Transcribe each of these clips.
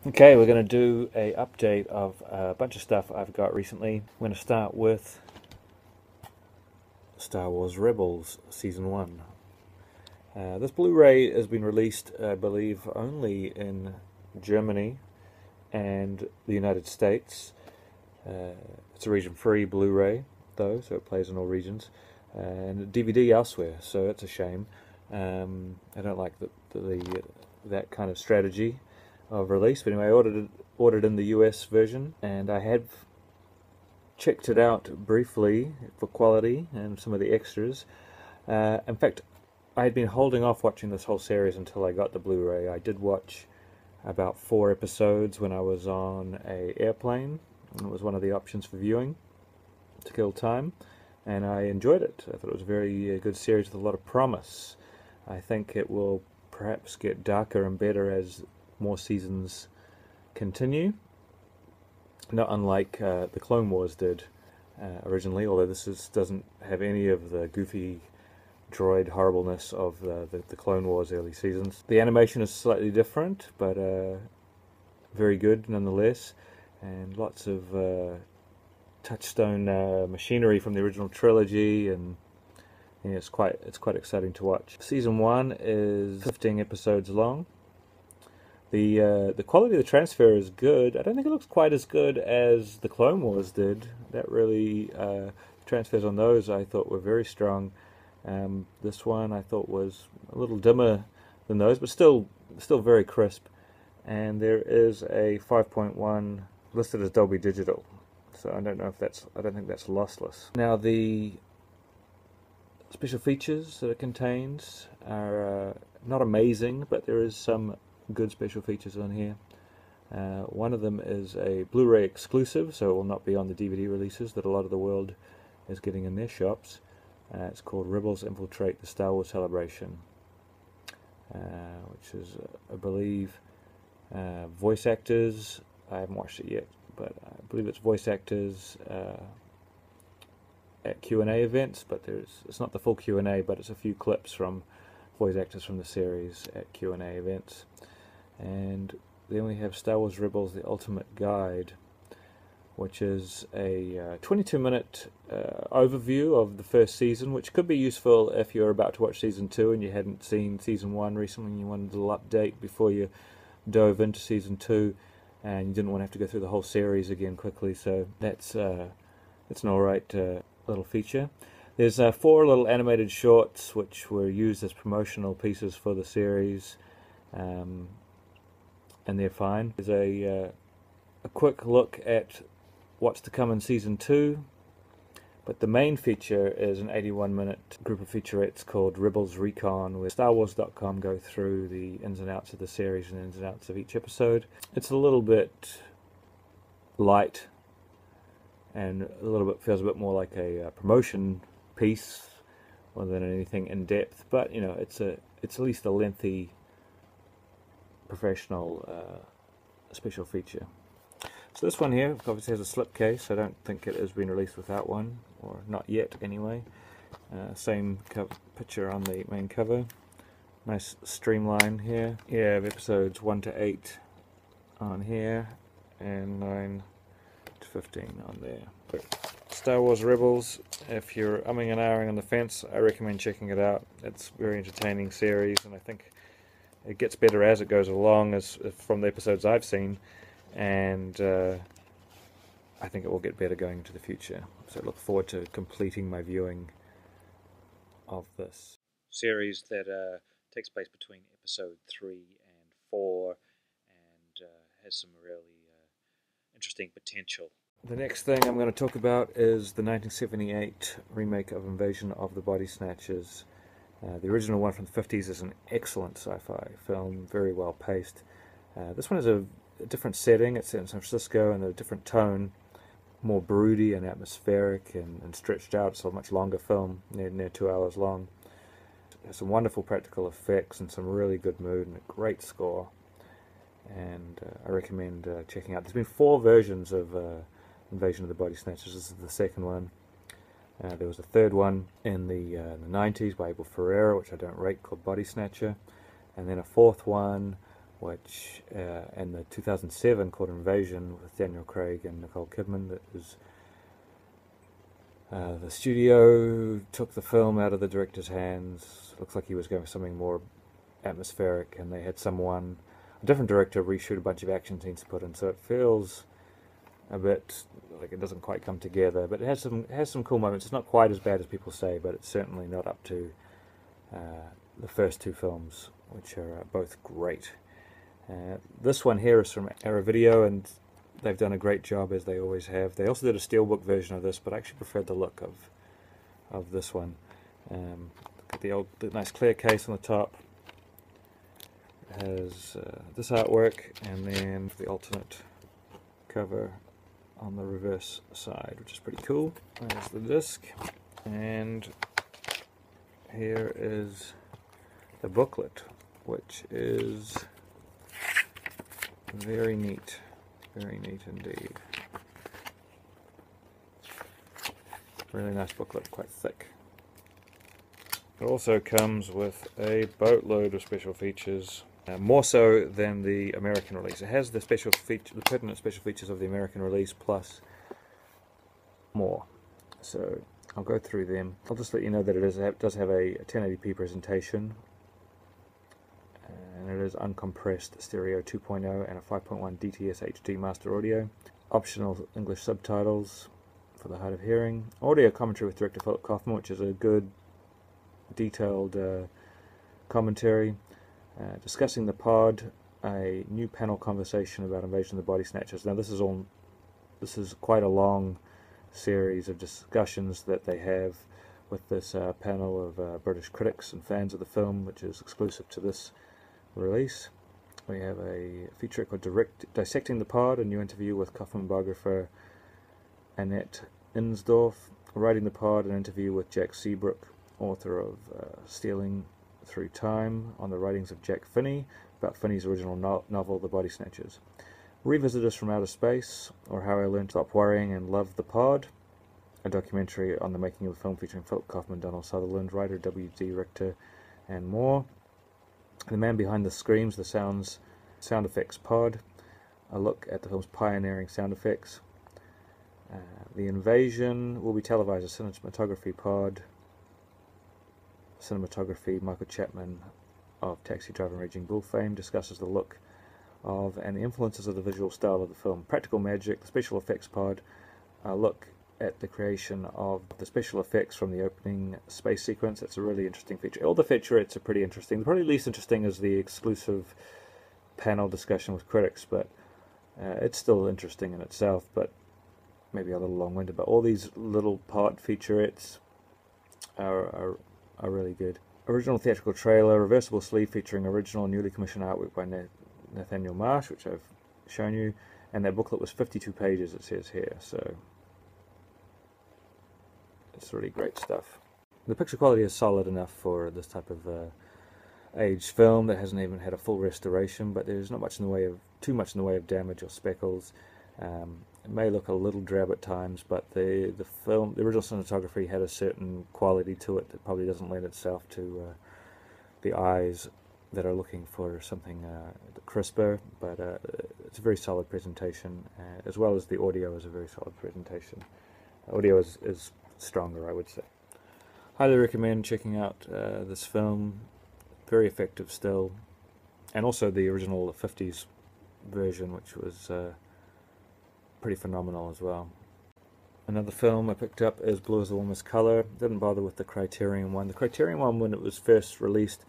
Okay, we're going to do a update of a bunch of stuff I've got recently. I'm going to start with Star Wars Rebels Season 1. This Blu-ray has been released, I believe, only in Germany and the United States. It's a region-free Blu-ray, though, so it plays in all regions. And DVD elsewhere, so it's a shame. I don't like that kind of strategy of release, but anyway, I ordered in the US version, and I have checked it out briefly for quality and some of the extras. In fact, I had been holding off watching this whole series until I got the Blu-ray. I did watch about 4 episodes when I was on an airplane, and it was one of the options for viewing to kill time, and I enjoyed it. I thought it was a very good series with a lot of promise. I think it will perhaps get darker and better as more seasons continue, not unlike the Clone Wars did originally, although this doesn't have any of the goofy droid horribleness of the Clone Wars early seasons. The animation is slightly different, but very good nonetheless, and lots of touchstone machinery from the original trilogy, and it's quite exciting to watch. Season 1 is 15 episodes long. The quality of the transfer is good. I don't think it looks quite as good as the Clone Wars did. That really transfers on those I thought were very strong. This one I thought was a little dimmer than those, but still very crisp. And there is a 5.1 listed as Dolby Digital, so I don't think that's lossless. Now the special features that it contains are not amazing, but there is some good special features on here. One of them is a Blu-ray exclusive, so it will not be on the DVD releases that a lot of the world is getting in their shops. It's called Rebels Infiltrate the Star Wars Celebration, which is, I believe, voice actors. I haven't watched it yet, but I believe it's voice actors at Q&A events, but it's not the full Q&A, but it's a few clips from voice actors from the series at Q&A events. And then we have Star Wars Rebels The Ultimate Guide, which is a 22-minute overview of the first season, which could be useful if you're about to watch Season 2 and you hadn't seen Season 1 recently and you wanted a little update before you dove into Season 2 and you didn't want to have to go through the whole series again quickly, so that's an alright little feature. There's 4 little animated shorts which were used as promotional pieces for the series, and they're fine. There's a quick look at what's to come in Season 2, but the main feature is an 81-minute group of featurettes called Rebels Recon, where StarWars.com go through the ins and outs of the series and ins and outs of each episode. It's a little bit light, and a little bit feels a bit more like a promotion piece rather than anything in depth, but you know, it's at least a lengthy professional special feature. So this one here obviously has a slipcase. I don't think it has been released without one, or not yet anyway. Same picture on the main cover. Nice streamline here. You have episodes 1 to 8 on here, and 9 to 15 on there. Star Wars Rebels, if you're umming and ahhing on the fence, I recommend checking it out. It's a very entertaining series, and I think it gets better as it goes along, as from the episodes I've seen, and I think it will get better going into the future. So I look forward to completing my viewing of this series that takes place between episode 3 and 4, and has some really interesting potential. The next thing I'm going to talk about is the 1978 remake of Invasion of the Body Snatchers. The original one from the 50s is an excellent sci-fi film, very well paced. This one has a different setting. It's in San Francisco and a different tone, more broody and atmospheric and stretched out. It's a much longer film, near 2 hours long. It has some wonderful practical effects and some really good mood and a great score. And I recommend checking out. There's been 4 versions of Invasion of the Body Snatchers. This is the second one. There was a third one in the 90s by Abel Ferrara, which I don't rate, called Body Snatcher. And then a fourth one which and the 2007 called Invasion with Daniel Craig and Nicole Kidman. That was the studio took the film out of the director's hands. Looks like he was going for something more atmospheric, and they had a different director, reshoot a bunch of action scenes to put in. So it feels a bit like it doesn't quite come together, but it has some cool moments. It's not quite as bad as people say, but it's certainly not up to the first two films, which are both great. This one here is from Arrow Video, and they've done a great job, as they always have. They also did a steelbook version of this, but I actually preferred the look of this one. Look at the nice clear case on the top. It has this artwork, and then the alternate cover on the reverse side, which is pretty cool. There's the disc, and here is the booklet, which is very neat indeed. Really nice booklet, quite thick. It also comes with a boatload of special features, more so than the American release. It has the pertinent special features of the American release plus more. So I'll go through them. I'll just let you know that it does have a 1080p presentation, and it is uncompressed stereo 2.0 and a 5.1 DTS HD master audio. Optional English subtitles for the hard of hearing. Audio commentary with director Philip Kaufman, which is a good, detailed commentary. Discussing the pod, a new panel conversation about Invasion of the Body Snatchers. Now this is quite a long series of discussions that they have with this panel of British critics and fans of the film, which is exclusive to this release. We have a feature called Dissecting the Pod, a new interview with Kaufman biographer Annette Insdorf. Writing the Pod, an interview with Jack Seabrook, author of Stealing Through Time, on the writings of Jack Finney, about Finney's original novel, The Body Snatchers. Revisitors from Outer Space, or How I Learned to Stop Worrying and Love the Pod, a documentary on the making of the film featuring Philip Kaufman, Donald Sutherland, writer W.D. Richter, and more. The Man Behind the Screams, the Sound Effects Pod, a look at the film's pioneering sound effects. The Invasion will be televised as Cinematography Pod. Cinematography, Michael Chapman of Taxi Driver and Raging Bull fame discusses the look of and the influences of the visual style of the film. Practical Magic, the Special Effects Pod, a look at the creation of the special effects from the opening space sequence. It's a really interesting feature. All the featurettes are pretty interesting. Probably least interesting is the exclusive panel discussion with critics, but it's still interesting in itself, but maybe a little long-winded. But all these little part featurettes are really good. Original theatrical trailer, reversible sleeve featuring original newly commissioned artwork by Nathaniel Marsh, which I've shown you, and that booklet was 52 pages, it says here, so it's really great stuff. The picture quality is solid enough for this type of aged film that hasn't even had a full restoration, but there's not much in the way of damage or speckles. It may look a little drab at times, but the original cinematography had a certain quality to it that probably doesn't lend itself to the eyes that are looking for something crisper, but it's a very solid presentation, as well as the audio is a very solid presentation. Audio is stronger, I would say. Highly recommend checking out this film. Very effective still, and also the original 50s version, which was pretty phenomenal as well. Another film I picked up is Blue is the Warmest Color. Didn't bother with the Criterion one. The Criterion one, when it was first released,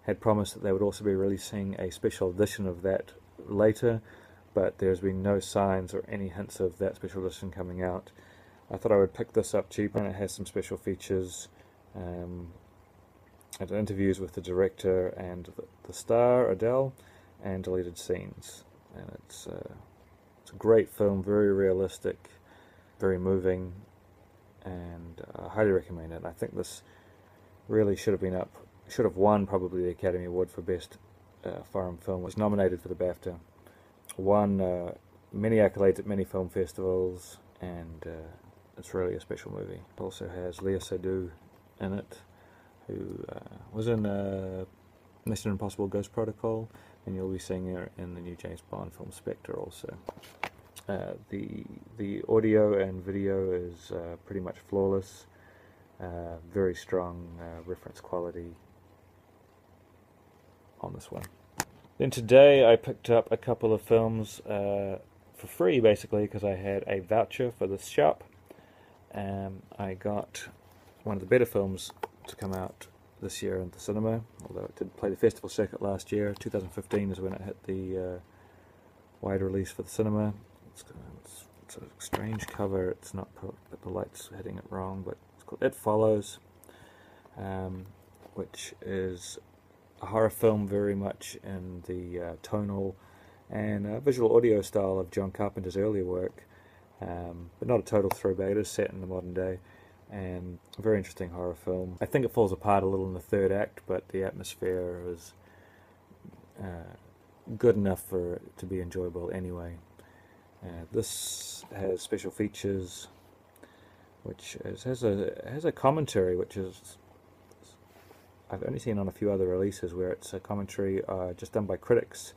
had promised that they would also be releasing a special edition of that later, but there's been no signs or any hints of that special edition coming out. I thought I would pick this up cheap, and it has some special features, and interviews with the director and the star, Adele, and deleted scenes. And it's a great film, very realistic, very moving, and I highly recommend it. I think this really should have won probably the Academy Award for Best Foreign Film. It was nominated for the BAFTA, won many accolades at many film festivals, and it's really a special movie. It also has Léa Seydoux in it, who was in Mission Impossible Ghost Protocol. and you'll be seeing her in the new James Bond film Spectre also. The audio and video is pretty much flawless, very strong reference quality on this one. Then today I picked up a couple of films for free, basically, because I had a voucher for this shop. I got one of the better films to come out this year in the cinema, although it did play the festival circuit last year. 2015 is when it hit the wide release for the cinema. It's a strange cover, it's not put, but the light's hitting it wrong, but it's called It Follows, which is a horror film very much in the tonal and visual audio style of John Carpenter's earlier work, but not a total throwback. It is set in the modern day, and a very interesting horror film. I think it falls apart a little in the third act, but the atmosphere is good enough for it to be enjoyable anyway. This has special features, which has a commentary, which is I've only seen on a few other releases, where it's a commentary just done by critics.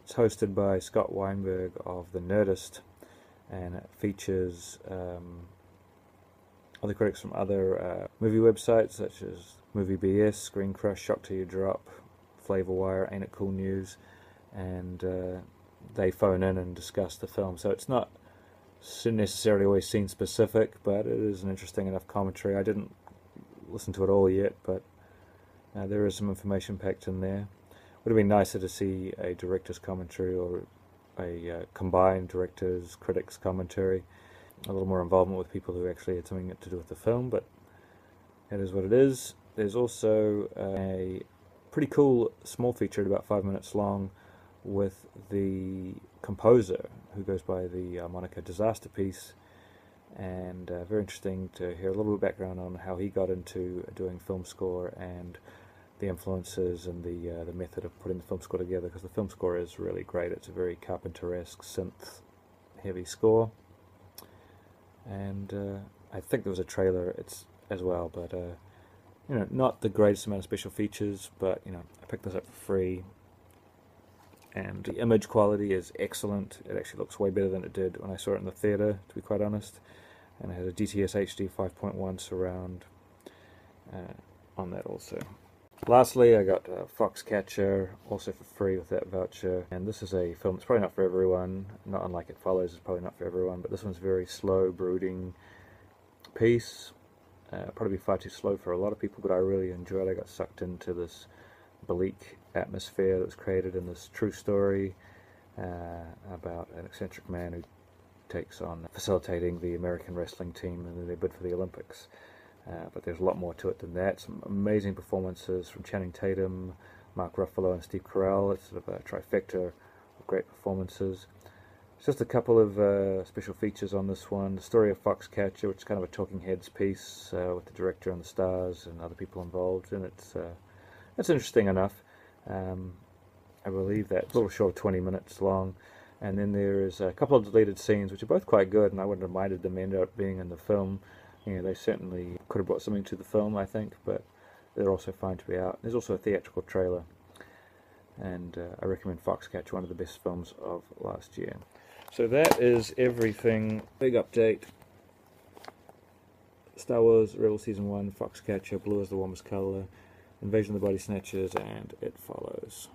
It's hosted by Scott Weinberg of The Nerdist, and it features other critics from other movie websites such as Movie BS, Screen Crush, Shock Till You Drop, Flavor Wire, Ain't It Cool News, and they phone in and discuss the film. So it's not necessarily always scene specific, but it is an interesting enough commentary. I didn't listen to it all yet, but there is some information packed in there. Would have been nicer to see a director's commentary or a combined director's critics commentary, a little more involvement with people who actually had something to do with the film, but it is what it is. There's also a pretty cool small feature at about 5 minutes long with the composer, who goes by the moniker Disaster Piece, and very interesting to hear a little bit of background on how he got into doing film score and the influences and the method of putting the film score together, because the film score is really great. It's a very Carpenter-esque synth heavy score, and I think there was a trailer as well, but you know, not the greatest amount of special features, but you know, I picked this up for free, and the image quality is excellent. It actually looks way better than it did when I saw it in the theater, to be quite honest, and it has a DTS HD 5.1 surround on that also. Lastly, I got Foxcatcher, also for free with that voucher, and this is a film that's probably not for everyone, not unlike It Follows, it's probably not for everyone, but this one's very slow, brooding piece. Probably far too slow for a lot of people, but I really enjoyed it. I got sucked into this bleak atmosphere that was created in this true story about an eccentric man who takes on facilitating the American wrestling team and then they bid for the Olympics. But there's a lot more to it than that. Some amazing performances from Channing Tatum, Mark Ruffalo and Steve Carell. It's sort of a trifecta of great performances. Just a couple of special features on this one. The story of Foxcatcher, which is kind of a talking heads piece with the director and the stars and other people involved, and it's interesting enough. I believe that's a little short of 20 minutes long. And then there is a couple of deleted scenes, which are both quite good, and I wouldn't have minded them end up being in the film. You know, they certainly could have brought something to the film, I think, but they're also fine to be out. There's also a theatrical trailer, and I recommend Foxcatcher, one of the best films of last year. So that is everything. Big update. Star Wars Rebel Season 1, Foxcatcher, Blue is the Warmest Color, Invasion of the Body Snatchers, and It Follows.